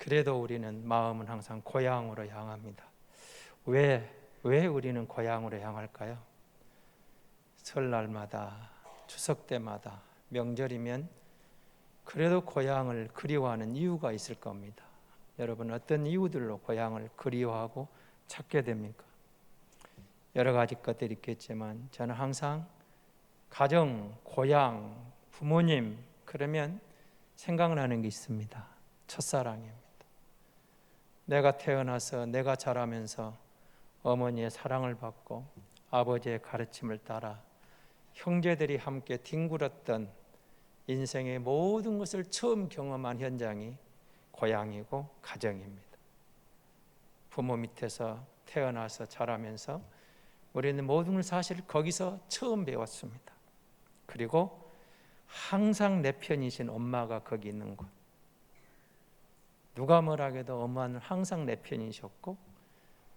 그래도 우리는 마음은 항상 고향으로 향합니다. 왜 우리는 고향으로 향할까요? 설날마다, 추석 때마다, 명절이면 그래도 고향을 그리워하는 이유가 있을 겁니다. 여러분, 어떤 이유들로 고향을 그리워하고 찾게 됩니까? 여러 가지 것들이 있겠지만 저는 항상 가정, 고향, 부모님 그러면 생각나는 게 있습니다. 첫사랑입니다. 내가 태어나서 내가 자라면서 어머니의 사랑을 받고 아버지의 가르침을 따라 형제들이 함께 뒹굴었던 인생의 모든 것을 처음 경험한 현장이 고향이고 가정입니다. 부모 밑에서 태어나서 자라면서 우리는 모든 걸 사실 거기서 처음 배웠습니다. 그리고 항상 내 편이신 엄마가 거기 있는 곳. 누가 뭐라 해도 엄마는 항상 내 편이셨고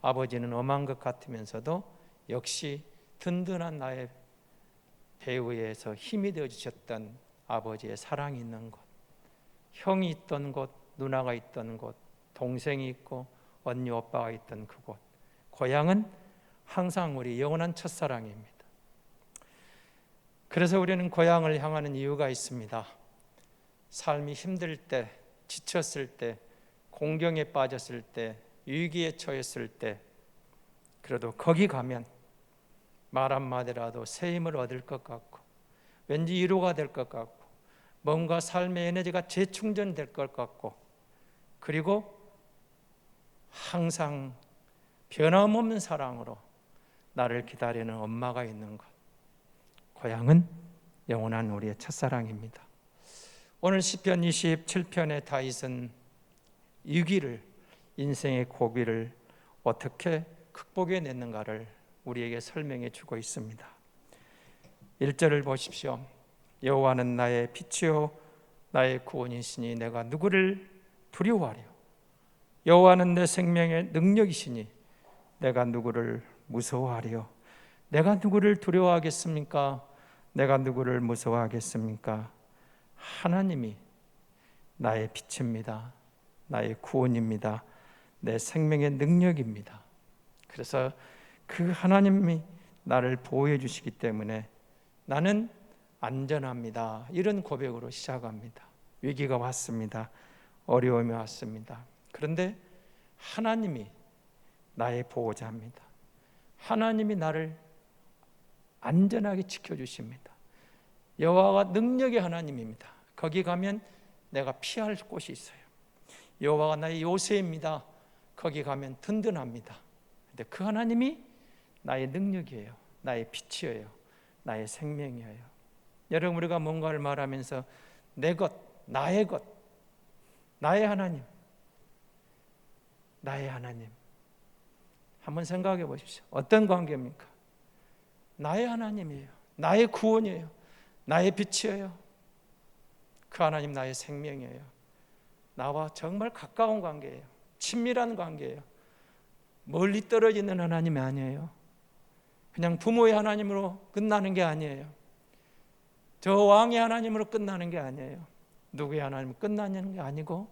아버지는 엄한 것 같으면서도 역시 든든한 나의 배후에서 힘이 되어주셨던 아버지의 사랑이 있는 곳, 형이 있던 곳, 누나가 있던 곳, 동생이 있고 언니 오빠가 있던 그곳, 고향은 항상 우리 영원한 첫사랑입니다. 그래서 우리는 고향을 향하는 이유가 있습니다. 삶이 힘들 때, 지쳤을 때, 공경에 빠졌을 때, 위기에 처했을 때, 그래도 거기 가면 말 한마디라도 새 힘을 얻을 것 같고 왠지 위로가 될 것 같고 뭔가 삶의 에너지가 재충전될 것 같고 그리고 항상 변함없는 사랑으로 나를 기다리는 엄마가 있는 것, 고향은 영원한 우리의 첫사랑입니다. 오늘 시편 27편의 다윗은 위기를, 인생의 고비를 어떻게 극복해냈는가를 우리에게 설명해 주고 있습니다. 1절을 보십시오. 여호와는 나의 빛이요 나의 구원이시니 내가 누구를 두려워하리요. 여호와는 내 생명의 능력이시니 내가 누구를 무서워하리요. 내가 누구를 두려워하겠습니까? 내가 누구를 무서워하겠습니까? 하나님이 나의 빛입니다. 나의 구원입니다. 내 생명의 능력입니다. 그래서 그 하나님이 나를 보호해 주시기 때문에 나는 안전합니다. 이런 고백으로 시작합니다. 위기가 왔습니다. 어려움이 왔습니다. 그런데 하나님이 나의 보호자입니다. 하나님이 나를 안전하게 지켜주십니다. 여호와가 능력의 하나님입니다. 거기 가면 내가 피할 곳이 있어요. 여호와가 나의 요새입니다. 거기 가면 든든합니다. 근데 그 하나님이 나의 능력이에요. 나의 빛이에요. 나의 생명이에요. 여러분, 우리가 뭔가를 말하면서 내 것, 나의 것, 나의 하나님, 나의 하나님. 한번 생각해 보십시오. 어떤 관계입니까? 나의 하나님이에요. 나의 구원이에요. 나의 빛이에요. 그 하나님 나의 생명이에요. 나와 정말 가까운 관계예요. 친밀한 관계예요. 멀리 떨어지는 하나님이 아니에요. 그냥 부모의 하나님으로 끝나는 게 아니에요. 저 왕의 하나님으로 끝나는 게 아니에요. 누구의 하나님으로 끝나는 게 아니고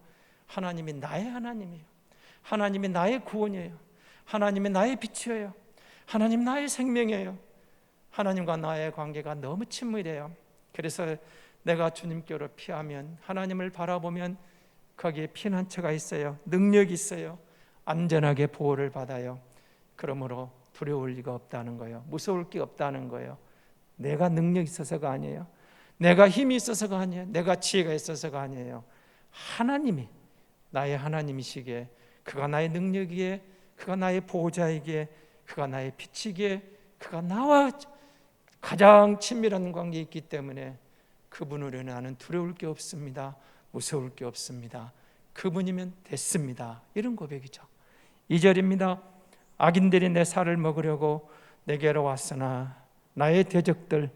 하나님이 나의 하나님이에요. 하나님이 나의 구원이에요. 하나님이 나의 빛이에요. 하나님 나의 생명이에요. 하나님과 나의 관계가 너무 친밀해요. 그래서 내가 주님께로 피하면, 하나님을 바라보면 거기에 피난처가 있어요. 능력이 있어요. 안전하게 보호를 받아요. 그러므로 두려울 리가 없다는 거예요. 무서울 게 없다는 거예요. 내가 능력이 있어서가 아니에요. 내가 힘이 있어서가 아니에요. 내가 지혜가 있어서가 아니에요. 하나님이 나의 하나님이시기에, 그가 나의 능력이기에, 그가 나의 보호자이기에, 그가 나의 빛이기에, 그가 나와 가장 친밀한 관계에 있기 때문에 그분으로 나는 두려울 게 없습니다. 무서울 게 없습니다. 그분이면 됐습니다. 이런 고백이죠. 2절입니다. 악인들이 내 살을 먹으려고 내게로 왔으나 나의 대적들,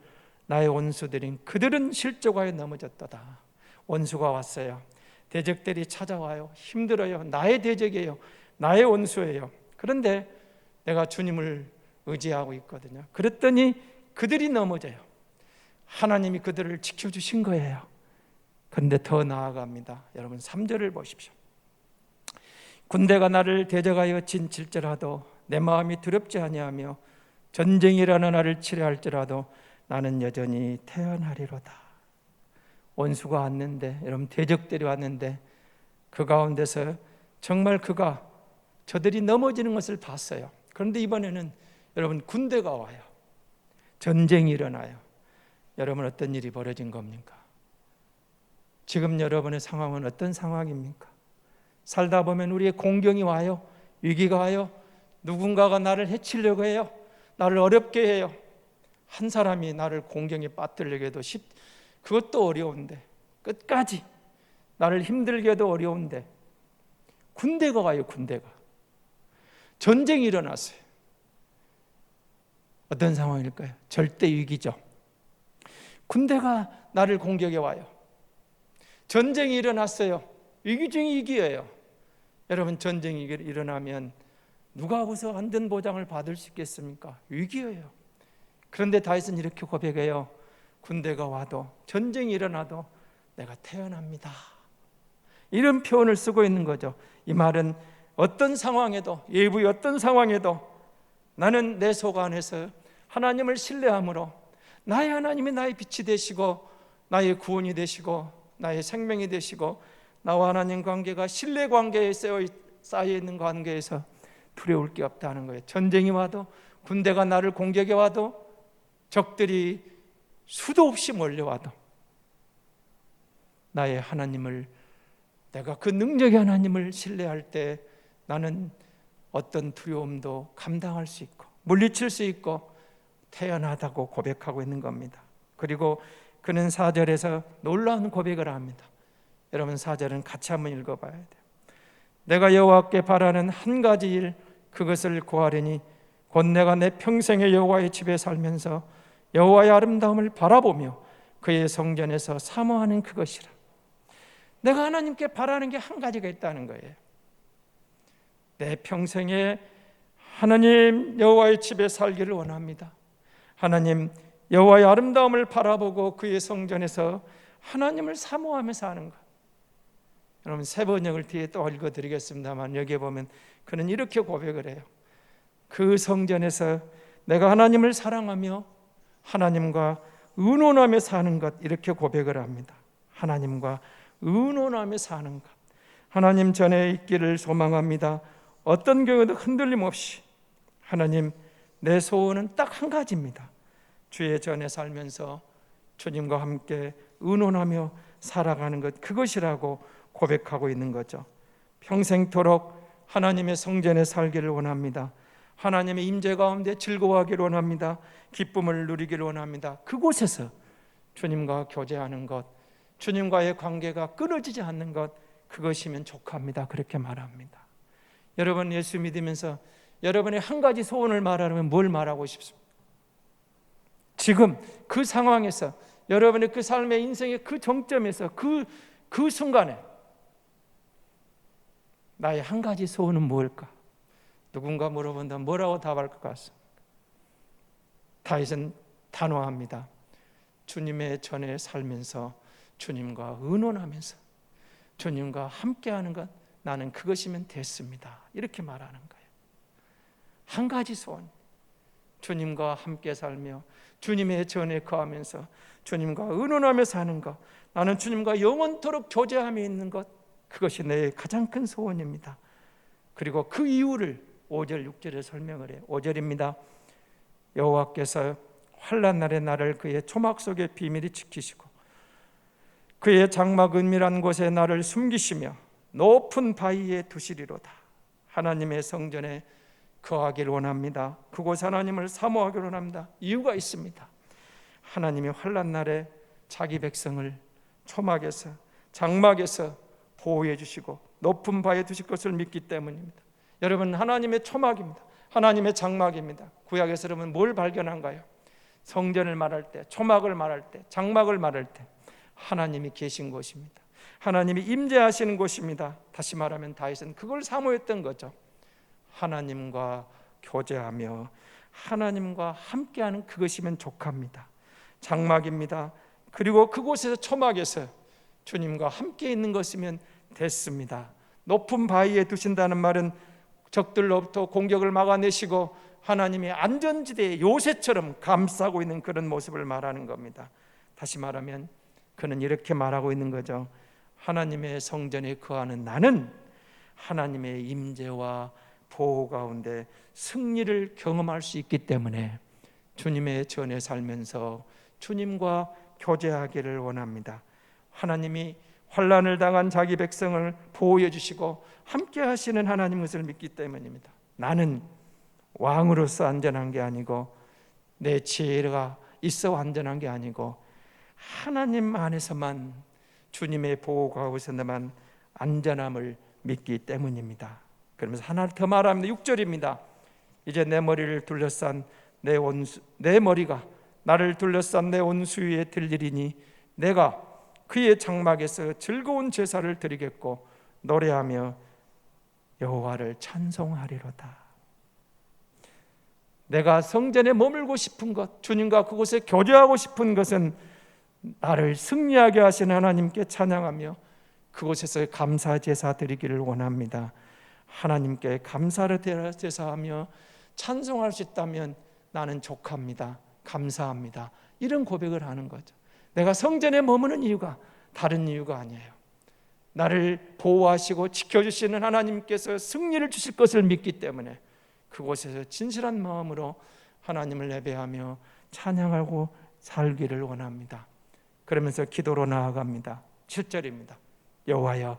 나의 원수들인 그들은 실족하여 넘어졌도다. 원수가 왔어요. 대적들이 찾아와요. 힘들어요. 나의 대적이에요. 나의 원수예요. 그런데 내가 주님을 의지하고 있거든요. 그랬더니 그들이 넘어져요. 하나님이 그들을 지켜주신 거예요. 그런데 더 나아갑니다. 여러분 3절을 보십시오. 군대가 나를 대적하여 진칠지라도 내 마음이 두렵지 아니하며 전쟁이라는 나를 치려할지라도 나는 여전히 태어나리로다. 원수가 왔는데, 여러분 대적들이 왔는데 그 가운데서 정말 그가 저들이 넘어지는 것을 봤어요. 그런데 이번에는 여러분 군대가 와요. 전쟁이 일어나요. 여러분 어떤 일이 벌어진 겁니까? 지금 여러분의 상황은 어떤 상황입니까? 살다 보면 우리의 공경이 와요. 위기가 와요. 누군가가 나를 해치려고 해요. 나를 어렵게 해요. 한 사람이 나를 공경에 빠뜨리려고 해도 그것도 어려운데, 끝까지 나를 힘들게 해도 어려운데 군대가 와요. 군대가. 전쟁이 일어났어요. 어떤 상황일까요? 절대 위기죠. 군대가 나를 공격해 와요. 전쟁이 일어났어요. 위기 중에 위기예요. 여러분 전쟁이 일어나면 누가 우선 안전보장을 받을 수 있겠습니까? 위기예요. 그런데 다윗은 이렇게 고백해요. 군대가 와도 전쟁이 일어나도 내가 태어납니다. 이런 표현을 쓰고 있는 거죠. 이 말은 어떤 상황에도, 예부의 어떤 상황에도 나는 내 속 안에서 하나님을 신뢰함으로 나의 하나님이 나의 빛이 되시고 나의 구원이 되시고 나의 생명이 되시고 나와 하나님 관계가 신뢰 관계에 쌓여 있는 관계에서 두려울 게 없다는 거예요. 전쟁이 와도, 군대가 나를 공격해 와도, 적들이 수도 없이 몰려와도 나의 하나님을, 내가 그 능력의 하나님을 신뢰할 때 나는 어떤 두려움도 감당할 수 있고 물리칠 수 있고 태어나다고 고백하고 있는 겁니다. 그리고 그는 4절에서 놀라운 고백을 합니다. 여러분 4절은 같이 한번 읽어봐야 돼요. 내가 여호와께 바라는 한 가지 일, 그것을 구하려니 곧 내가 내 평생에 여호와의 집에 살면서 여호와의 아름다움을 바라보며 그의 성전에서 사모하는 그것이라. 내가 하나님께 바라는 게 한 가지가 있다는 거예요. 내 평생에 하나님 여호와의 집에 살기를 원합니다. 하나님 여호와의 아름다움을 바라보고 그의 성전에서 하나님을 사모하며 사는 것. 여러분 새 번역을 뒤에 또 읽어드리겠습니다만 여기에 보면 그는 이렇게 고백을 해요. 그 성전에서 내가 하나님을 사랑하며 하나님과 의논하며 사는 것, 이렇게 고백을 합니다. 하나님과 의논하며 사는 것, 하나님 전에 있기를 소망합니다. 어떤 경우도 흔들림 없이. 하나님, 내 소원은 딱 한 가지입니다. 주의 전에 살면서 주님과 함께 의논하며 살아가는 것, 그것이라고 고백하고 있는 거죠. 평생토록 하나님의 성전에 살기를 원합니다. 하나님의 임재 가운데 즐거워하기를 원합니다. 기쁨을 누리기를 원합니다. 그곳에서 주님과 교제하는 것, 주님과의 관계가 끊어지지 않는 것, 그것이면 족합니다. 그렇게 말합니다. 여러분 예수 믿으면서 여러분의 한 가지 소원을 말하려면 뭘 말하고 싶습니까? 지금 그 상황에서 여러분의 그 삶의 인생의 그 정점에서 그 순간에 나의 한 가지 소원은 뭘까? 누군가 물어본다면 뭐라고 답할 것 같습니까? 다윗은 단호합니다. 주님의 전에 살면서 주님과 의논하면서 주님과 함께하는 것, 나는 그것이면 됐습니다. 이렇게 말하는 거예요. 한 가지 소원, 주님과 함께 살며 주님의 전에 거하면서 주님과 의논하며 사는 것, 나는 주님과 영원토록 교제함에 있는 것, 그것이 내 가장 큰 소원입니다. 그리고 그 이유를 5절 6절에 설명을 해요. 5절입니다. 여호와께서 환난 날에 나를 그의 초막 속에 비밀히 지키시고 그의 장막 은밀한 곳에 나를 숨기시며 높은 바위에 두시리로다. 하나님의 성전에 거하기를 원합니다. 그곳 하나님을 사모하기를 원합니다. 이유가 있습니다. 하나님이 환난 날에 자기 백성을 초막에서 장막에서 보호해 주시고 높은 바위에 두실 것을 믿기 때문입니다. 여러분 하나님의 초막입니다. 하나님의 장막입니다. 구약에서 여러분 뭘 발견한가요? 성전을 말할 때, 초막을 말할 때, 장막을 말할 때 하나님이 계신 곳입니다. 하나님이 임재하시는 곳입니다. 다시 말하면 다윗은 그걸 사모했던 거죠. 하나님과 교제하며 하나님과 함께하는 그것이면 족합니다. 장막입니다. 그리고 그곳에서 초막에서 주님과 함께 있는 것이면 됐습니다. 높은 바위에 두신다는 말은 적들로부터 공격을 막아내시고 하나님의 안전지대에 요새처럼 감싸고 있는 그런 모습을 말하는 겁니다. 다시 말하면 그는 이렇게 말하고 있는 거죠. 하나님의 성전에 거하는 나는 하나님의 임재와 보호 가운데 승리를 경험할 수 있기 때문에 주님의 전에 살면서 주님과 교제하기를 원합니다. 하나님이 환난을 당한 자기 백성을 보호해 주시고 함께 하시는 하나님 것을 믿기 때문입니다. 나는 왕으로서 안전한 게 아니고 내 지혜가 있어 안전한 게 아니고 하나님 안에서만 주님의 보호 가운데서만 안전함을 믿기 때문입니다. 그러면서 하나를 더 말합니다. 6절입니다. 이제 내 머리를 둘러싼 내 머리가 나를 둘러싼 내 원수 위에 들리리니 내가 그의 장막에서 즐거운 제사를 드리겠고 노래하며 여호와를 찬송하리로다. 내가 성전에 머물고 싶은 것, 주님과 그곳에 교제하고 싶은 것은 나를 승리하게 하신 하나님께 찬양하며 그곳에서 감사 제사 드리기를 원합니다. 하나님께 감사를 제사하며 찬송할 수 있다면 나는 족합니다. 감사합니다. 이런 고백을 하는 거죠. 내가 성전에 머무는 이유가 다른 이유가 아니에요. 나를 보호하시고 지켜주시는 하나님께서 승리를 주실 것을 믿기 때문에 그곳에서 진실한 마음으로 하나님을 예배하며 찬양하고 살기를 원합니다. 그러면서 기도로 나아갑니다. 7절입니다. 여호와여,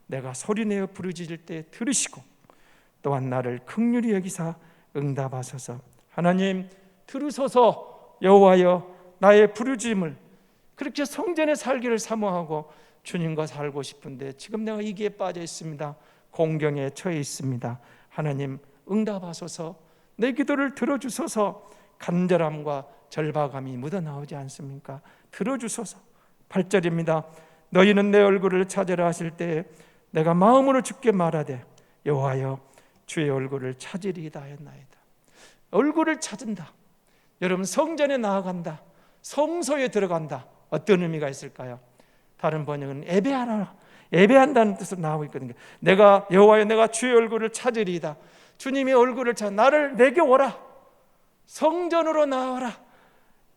내가 소리내어 부르짖을 때 들으시고 또한 나를 긍휼히 여기사 응답하소서. 하나님 들으소서. 여호와여, 나의 부르짖음을, 그렇게 성전에 살기를 사모하고 주님과 살고 싶은데 지금 내가 이기에 빠져 있습니다. 공경에 처해 있습니다. 하나님 응답하소서. 내 기도를 들어주소서. 간절함과 절박함이 묻어나오지 않습니까? 들어주소서. 8절입니다. 너희는 내 얼굴을 찾으라 하실 때에 내가 마음으로 주께 말하되 여호와여, 주의 얼굴을 찾으리이다 했나이다. 얼굴을 찾은다. 여러분, 성전에 나아간다, 성소에 들어간다. 어떤 의미가 있을까요? 다른 번역은 예배하라, 예배한다는 뜻으로 나오고 있거든요. 내가 여호와여, 내가 주의 얼굴을 찾으리이다. 주님의 얼굴을 찾아 나를 내게 오라. 성전으로 나와라.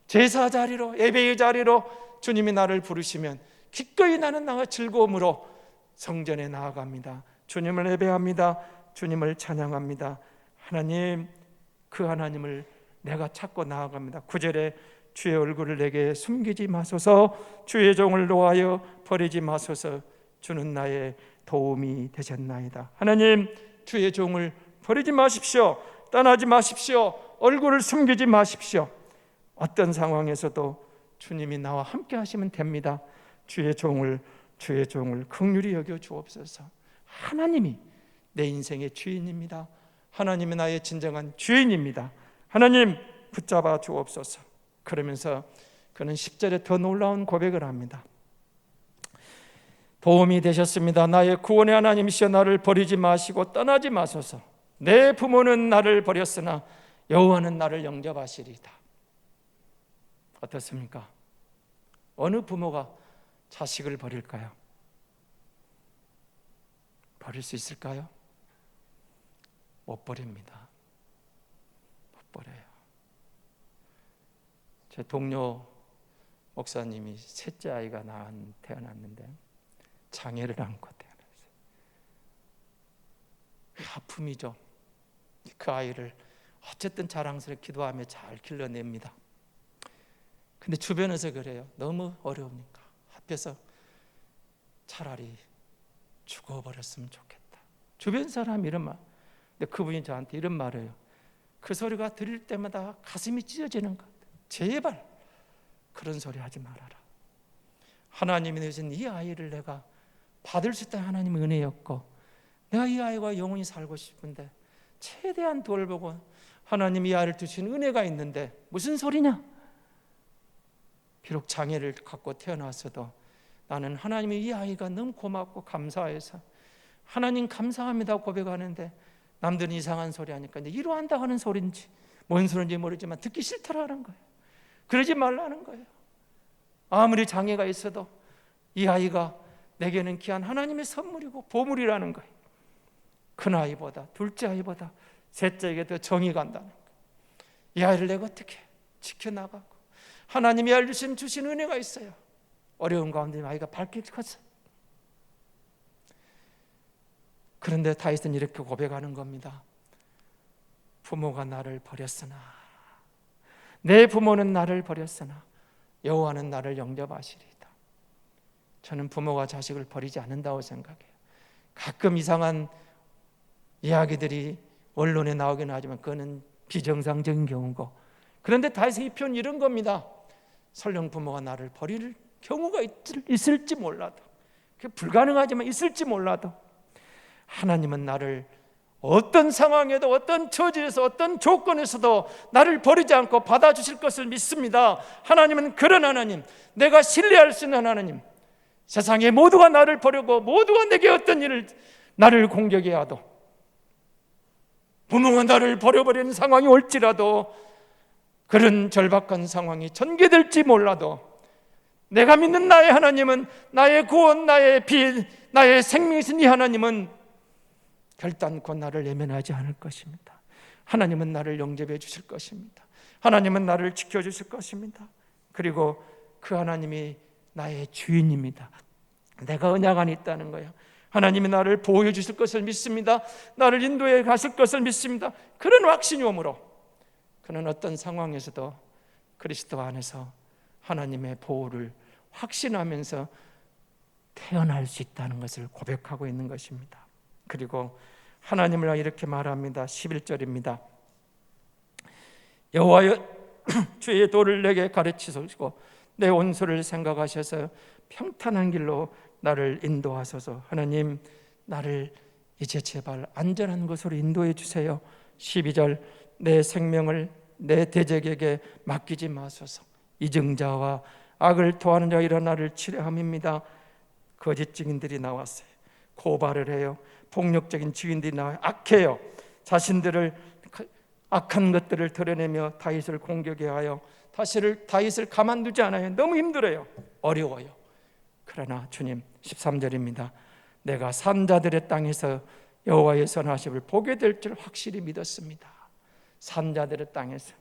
제사 자리로, 예배의 자리로 주님이 나를 부르시면 기꺼이 나는 나와 즐거움으로 성전에 나아갑니다. 주님을 예배합니다. 주님을 찬양합니다. 하나님, 그 하나님을 내가 찾고 나아갑니다. 9절에 주의 얼굴을 내게 숨기지 마소서. 주의 종을 놓아여 버리지 마소서. 주는 나의 도움이 되셨나이다. 하나님, 주의 종을 버리지 마십시오. 떠나지 마십시오. 얼굴을 숨기지 마십시오. 어떤 상황에서도 주님이 나와 함께 하시면 됩니다. 주의 종을 긍휼히 여겨 주옵소서. 하나님이 내 인생의 주인입니다. 하나님이 나의 진정한 주인입니다. 하나님 붙잡아 주옵소서. 그러면서 그는 10절에 더 놀라운 고백을 합니다. 도움이 되셨습니다. 나의 구원의 하나님이시여, 나를 버리지 마시고 떠나지 마소서. 내 부모는 나를 버렸으나 여호와는 나를 영접하시리이다. 어떻습니까? 어느 부모가 자식을 버릴까요? 버릴 수 있을까요? 못 버립니다. 못 버려요. 제 동료 목사님이 셋째 아이가 태어났는데 장애를 안고 태어났어요. 아픔이죠. 그 아이를 어쨌든 자랑스럽게 기도하며 잘 길러냅니다. 근데 주변에서 그래요. 너무 어려우니까 합해서 차라리 죽어버렸으면 좋겠다. 주변 사람이 이런 말. 근데 그분이 저한테 이런 말을 해요. 그 소리가 들릴 때마다 가슴이 찢어지는 것 같아요. 제발 그런 소리 하지 말아라. 하나님이 내신 이 아이를 내가 받을 수 있다는 하나님의 은혜였고, 내가 이 아이와 영원히 살고 싶은데 최대한 돌보고 하나님이 이 아이를 주신 은혜가 있는데 무슨 소리냐? 비록 장애를 갖고 태어났어도 나는 하나님이 이 아이가 너무 고맙고 감사해서 하나님 감사합니다 고백하는데 남들은 이상한 소리 하니까 이제 이러한다 하는 소리인지 뭔 소리인지 모르지만 듣기 싫더라는 거예요. 그러지 말라는 거예요. 아무리 장애가 있어도 이 아이가 내게는 귀한 하나님의 선물이고 보물이라는 거예요. 큰아이보다 둘째 아이보다 셋째에게 더 정이 간다는 거예요. 이 아이를 내가 어떻게 지켜나가고, 하나님이 알려주신 주신 은혜가 있어요. 어려운 가운데 아이가 밝게 컸어요. 그런데 다윗은 이렇게 고백하는 겁니다. 부모가 나를 버렸으나, 내 부모는 나를 버렸으나 여호와는 나를 영접하시리이다. 저는 부모가 자식을 버리지 않는다고 생각해요. 가끔 이상한 이야기들이 언론에 나오긴 하지만 그거는 비정상적인 경우고, 그런데 다윗의 이 표현은 이런 겁니다. 설령 부모가 나를 버릴 경우가 있을지 몰라도, 그게 불가능하지만 있을지 몰라도 하나님은 나를 어떤 상황에도, 어떤 처지에서, 어떤 조건에서도 나를 버리지 않고 받아주실 것을 믿습니다. 하나님은 그런 하나님, 내가 신뢰할 수 있는 하나님. 세상에 모두가 나를 버리고 모두가 내게 어떤 일을 나를 공격해야도, 부모가 나를 버려버리는 상황이 올지라도, 그런 절박한 상황이 전개될지 몰라도 내가 믿는 나의 하나님은, 나의 구원, 나의 빛, 나의 생명이신 이 하나님은 결단코 나를 외면하지 않을 것입니다. 하나님은 나를 영접해 주실 것입니다. 하나님은 나를 지켜주실 것입니다. 그리고 그 하나님이 나의 주인입니다. 내가 언약 안에 있다는 거예요. 하나님이 나를 보호해 주실 것을 믿습니다. 나를 인도해 가실 것을 믿습니다. 그런 확신이 오므로 그는 어떤 상황에서도 그리스도 안에서 하나님의 보호를 확신하면서 태어날 수 있다는 것을 고백하고 있는 것입니다. 그리고 하나님을 이렇게 말합니다. 11절입니다. 여호와여, 주의 도를 내게 가르치소서. 내 온소를 생각하셔서 평탄한 길로 나를 인도하소서. 하나님, 나를 이제 제발 안전한 곳으로 인도해 주세요. 12절, 내 생명을 내 대적에게 맡기지 마소서. 이증자와 악을 토하는 자가 일어나 나를 치려함입니다. 거짓 증인들이 나왔어요. 고발을 해요. 폭력적인 증인들이 나와요. 악해요. 자신들을 악한 것들을 드러내며 다윗을 공격해 하여 다윗을 가만두지 않아요. 너무 힘들어요. 어려워요. 그러나 주님, 13절입니다. 내가 산자들의 땅에서 여호와의 선하심을 보게 될 줄 확실히 믿었습니다. 산자들의 땅에서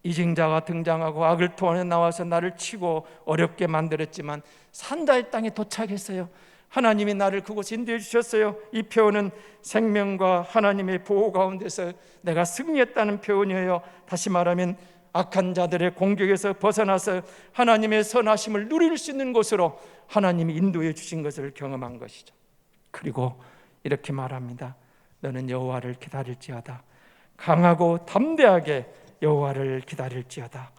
이징자가 등장하고 악을 토하여 나와서 나를 치고 어렵게 만들었지만 산자의 땅에 도착했어요. 하나님이 나를 그곳에 인도해 주셨어요. 이 표현은 생명과 하나님의 보호 가운데서 내가 승리했다는 표현이에요. 다시 말하면 악한 자들의 공격에서 벗어나서 하나님의 선하심을 누릴 수 있는 곳으로 하나님이 인도해 주신 것을 경험한 것이죠. 그리고 이렇게 말합니다. 너는 여호와를 기다릴지어다. 강하고 담대하게 여호와를 기다릴지어다.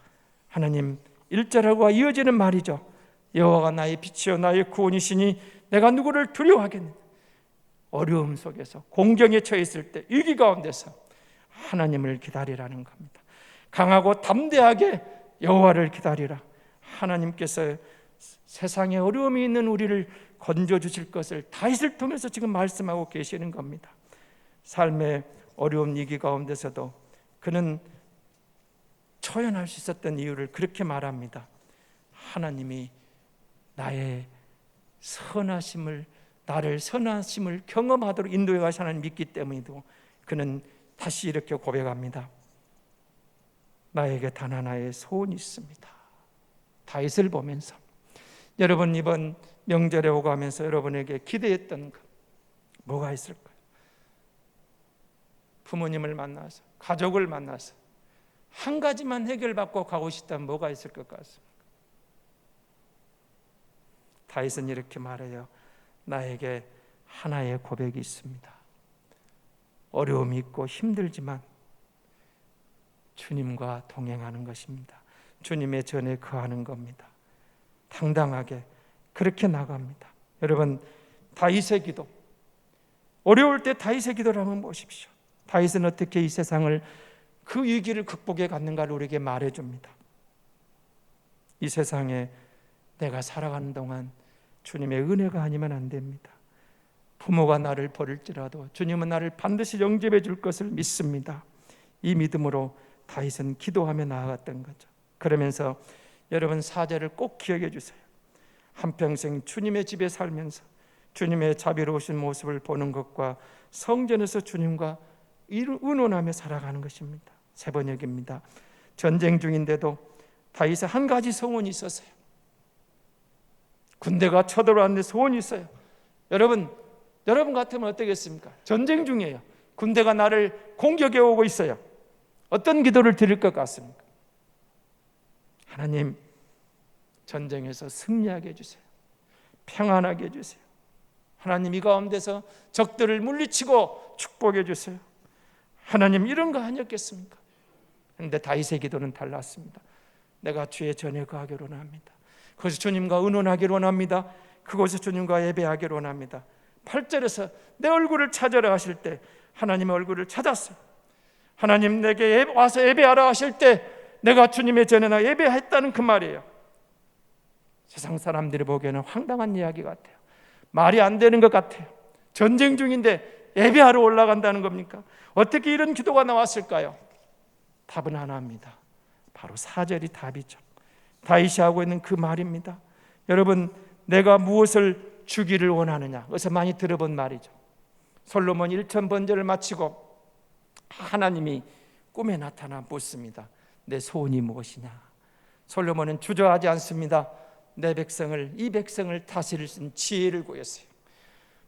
하나님 1절하고 이어지는 말이죠. 여호와가 나의 빛이요 나의 구원이시니 내가 누구를 두려워하겠느냐. 어려움 속에서, 공경에 처해 있을 때, 위기 가운데서 하나님을 기다리라는 겁니다. 강하고 담대하게 여호와를 기다리라. 하나님께서 세상에 어려움이 있는 우리를 건져주실 것을 다윗을 통해서 지금 말씀하고 계시는 겁니다. 삶의 어려운 위기 가운데서도 그는 처연할 수 있었던 이유를 그렇게 말합니다. 하나님이 나의 선하심을, 나를 선하심을 경험하도록 인도해 가시 하나님 믿기 때문이고, 그는 다시 이렇게 고백합니다. 나에게 단 하나의 소원이 있습니다. 다윗을 보면서 여러분 이번 명절에 오가면서 여러분에게 기대했던 것 뭐가 있을까요? 부모님을 만나서, 가족을 만나서 한 가지만 해결받고 가고 싶다면 뭐가 있을 것 같습니까? 다윗은 이렇게 말해요. 나에게 하나의 고백이 있습니다. 어려움이 있고 힘들지만 주님과 동행하는 것입니다. 주님의 전에 거하는 겁니다. 당당하게 그렇게 나갑니다. 여러분, 다윗의 기도, 어려울 때 다윗의 기도를 한번 보십시오. 다윗은 어떻게 이 세상을, 그 위기를 극복해 갔는가를 우리에게 말해줍니다. 이 세상에 내가 살아가는 동안 주님의 은혜가 아니면 안 됩니다. 부모가 나를 버릴지라도 주님은 나를 반드시 영접해 줄 것을 믿습니다. 이 믿음으로 다윗은 기도하며 나아갔던 거죠. 그러면서 여러분 4절을 꼭 기억해 주세요. 한평생 주님의 집에 살면서 주님의 자비로우신 모습을 보는 것과 성전에서 주님과 의논하며 살아가는 것입니다. 세 번역입니다. 전쟁 중인데도 다윗의 한 가지 소원이 있었어요. 군대가 쳐들어왔는데 소원이 있어요. 여러분 같으면 어떻겠습니까? 전쟁 중이에요. 군대가 나를 공격해 오고 있어요. 어떤 기도를 드릴 것 같습니까? 하나님, 전쟁에서 승리하게 해주세요. 평안하게 해주세요. 하나님, 이 가운데서 적들을 물리치고 축복해 주세요. 하나님, 이런 거 아니었겠습니까? 그런데 다윗의 기도는 달랐습니다. 내가 주의 전에 거하기를 원합니다. 그것이 주님과 의논하기를 원합니다. 그곳에 주님과 예배하기를 원합니다. 8절에서 내 얼굴을 찾으라 하실 때 하나님의 얼굴을 찾았어요. 하나님, 내게 와서 예배하라 하실 때 내가 주님의 전에 나 예배했다는 그 말이에요. 세상 사람들이 보기에는 황당한 이야기 같아요. 말이 안 되는 것 같아요. 전쟁 중인데 예배하러 올라간다는 겁니까? 어떻게 이런 기도가 나왔을까요? 답은 하나입니다. 바로 4절이 답이죠. 다윗이 하고 있는 그 말입니다. 여러분, 내가 무엇을 주기를 원하느냐? 어디서 많이 들어본 말이죠. 솔로몬 1,000번제를 마치고 하나님이 꿈에 나타나 묻습니다. 내 소원이 무엇이냐? 솔로몬은 주저하지 않습니다. 내 백성을, 이 백성을 다스릴 수 있는 지혜를 구했어요.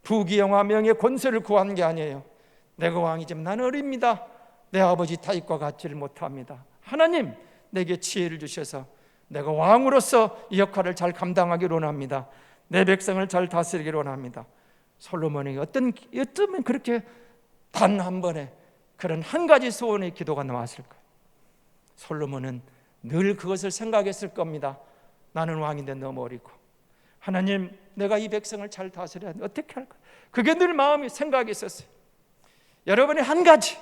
부귀영화 명예 권세를 구한 게 아니에요. 내가 왕이지만 나는 어립니다. 내 아버지 다윗과 같지를 못합니다. 하나님, 내게 지혜를 주셔서 내가 왕으로서 이 역할을 잘 감당하기를 원합니다. 내 백성을 잘 다스리기를 원합니다. 솔로몬에게 어쩌면 그렇게 단 한 번에 그런 한 가지 소원의 기도가 나왔을까요? 솔로몬은 늘 그것을 생각했을 겁니다. 나는 왕인데 너무 어리고, 하나님, 내가 이 백성을 잘 다스려야 하는데 어떻게 할까? 그게 늘 마음이 생각이 있었어요. 여러분의 한 가지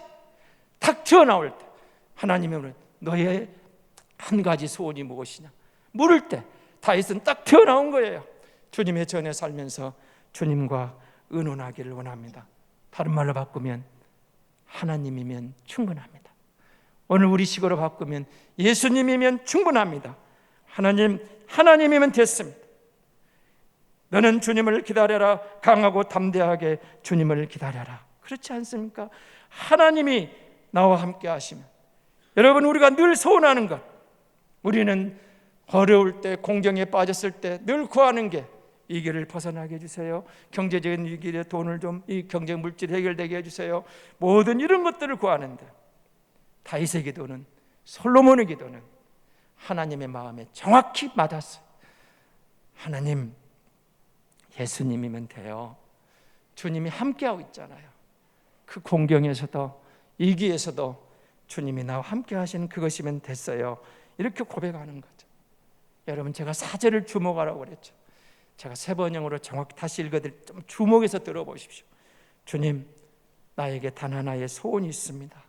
탁 튀어나올 때 하나님이 너의 한 가지 소원이 무엇이냐 물을 때 다윗은 딱 튀어나온 거예요. 주님의 전에 살면서 주님과 의논하기를 원합니다. 다른 말로 바꾸면 하나님이면 충분합니다. 오늘 우리 식으로 바꾸면 예수님이면 충분합니다. 하나님이면 됐습니다. 너는 주님을 기다려라. 강하고 담대하게 주님을 기다려라. 그렇지 않습니까? 하나님이 나와 함께 하시면, 여러분, 우리가 늘 소원하는 것, 우리는 어려울 때, 공경에 빠졌을 때 늘 구하는 게 이 길을 벗어나게 해주세요. 경제적인 위기에 돈을 좀, 이 경제 물질 해결되게 해주세요. 모든 이런 것들을 구하는데, 다윗의 기도는, 솔로몬의 기도는 하나님의 마음에 정확히 맞았어요. 하나님, 예수님이면 돼요. 주님이 함께하고 있잖아요. 그 공경에서도 위기에서도 주님이 나와 함께 하시는 그것이면 됐어요. 이렇게 고백하는 거죠. 여러분, 제가 4절을 주목하라고 그랬죠. 제가 세 번역으로 정확히 다시 읽어드릴, 좀 주목해서 들어보십시오. 주님, 나에게 단 하나의 소원이 있습니다.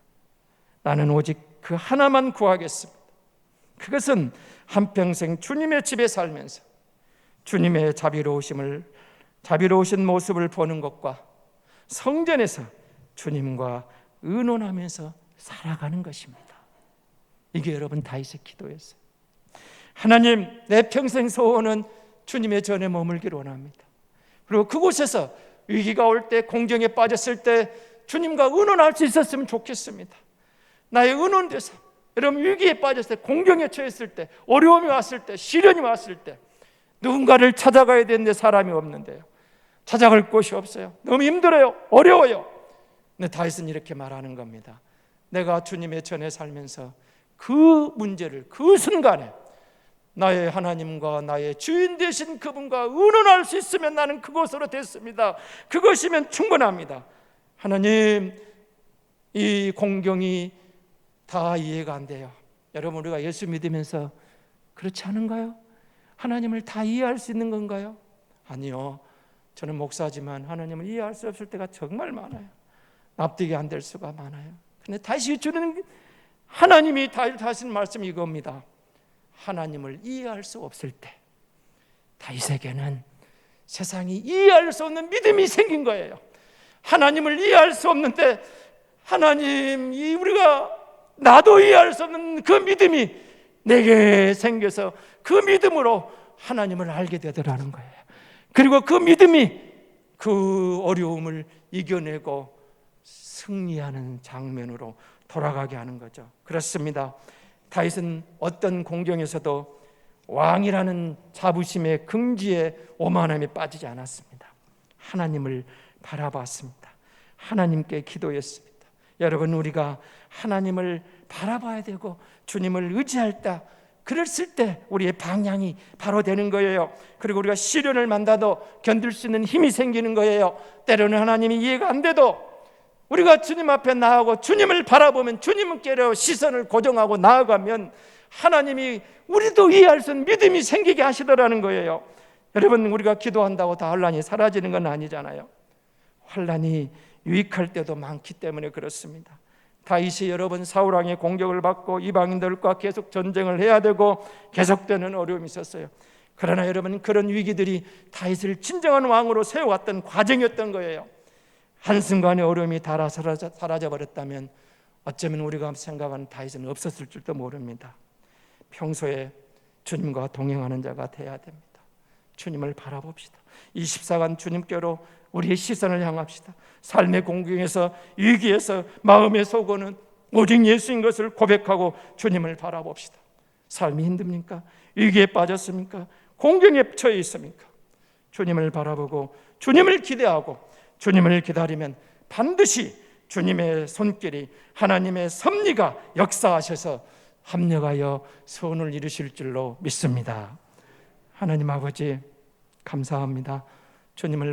나는 오직 그 하나만 구하겠습니다. 그것은 한평생 주님의 집에 살면서 주님의 자비로우신 모습을 보는 것과 성전에서 주님과 의논하면서 살아가는 것입니다. 이게 여러분 다윗의 기도였어요. 하나님, 내 평생 소원은 주님의 전에 머물기를 원합니다. 그리고 그곳에서 위기가 올 때, 공경에 빠졌을 때 주님과 의논할 수 있었으면 좋겠습니다. 나의 의논대사, 여러분, 위기에 빠졌을 때, 공경에 처했을 때, 어려움이 왔을 때, 시련이 왔을 때 누군가를 찾아가야 되는데 사람이 없는데요, 찾아갈 곳이 없어요. 너무 힘들어요. 어려워요. 근데 다윗은 이렇게 말하는 겁니다. 내가 주님의 전에 살면서 그 문제를, 그 순간에 나의 하나님과 나의 주인 되신 그분과 의논할 수 있으면 나는 그곳으로 됐습니다. 그것이면 충분합니다. 하나님, 이 공경이 다 이해가 안 돼요. 여러분, 우리가 예수 믿으면서 그렇지 않은가요? 하나님을 다 이해할 수 있는 건가요? 아니요. 저는 목사지만 하나님을 이해할 수 없을 때가 정말 많아요. 납득이 안 될 수가 많아요. 근데 다시 주는 하나님이 하신 말씀이 이겁니다. 하나님을 이해할 수 없을 때 다윗에게는 세상이 이해할 수 없는 믿음이 생긴 거예요. 하나님을 이해할 수 없는데 하나님, 우리가 나도 이해할 수 없는 그 믿음이 내게 생겨서 그 믿음으로 하나님을 알게 되더라는 거예요. 그리고 그 믿음이 그 어려움을 이겨내고 승리하는 장면으로 돌아가게 하는 거죠. 그렇습니다. 다윗은 어떤 공경에서도 왕이라는 자부심의 긍지에 오만함에 빠지지 않았습니다. 하나님을 바라봤습니다. 하나님께 기도했습니다. 여러분, 우리가 하나님을 바라봐야 되고 주님을 의지할 때, 그랬을 때 우리의 방향이 바로 되는 거예요. 그리고 우리가 시련을 만나도 견딜 수 있는 힘이 생기는 거예요. 때로는 하나님이 이해가 안 돼도 우리가 주님 앞에 나아가고 주님을 바라보면, 주님께로 시선을 고정하고 나아가면 하나님이 우리도 이해할 수 있는 믿음이 생기게 하시더라는 거예요. 여러분, 우리가 기도한다고 다 환난이 사라지는 건 아니잖아요. 환난이 유익할 때도 많기 때문에 그렇습니다. 다윗이 여러 번 사울왕의 공격을 받고 이방인들과 계속 전쟁을 해야 되고 계속되는 어려움이 있었어요. 그러나 여러분, 그런 위기들이 다윗을 진정한 왕으로 세워왔던 과정이었던 거예요. 한순간의 어려움이 다 사라져버렸다면 어쩌면 우리가 생각하는 다윗은 없었을 줄도 모릅니다. 평소에 주님과 동행하는 자가 되어야 됩니다. 주님을 바라봅시다. 24간 주님께로 우리의 시선을 향합시다. 삶의 공경에서, 위기에서 마음의 소원은 오직 예수인 것을 고백하고 주님을 바라봅시다. 삶이 힘듭니까? 위기에 빠졌습니까? 공경에 처해 있습니까? 주님을 바라보고 주님을 기대하고 주님을 기다리면 반드시 주님의 손길이, 하나님의 섭리가 역사하셔서 합력하여 소원을 이루실 줄로 믿습니다. 하나님 아버지, 감사합니다. 주님을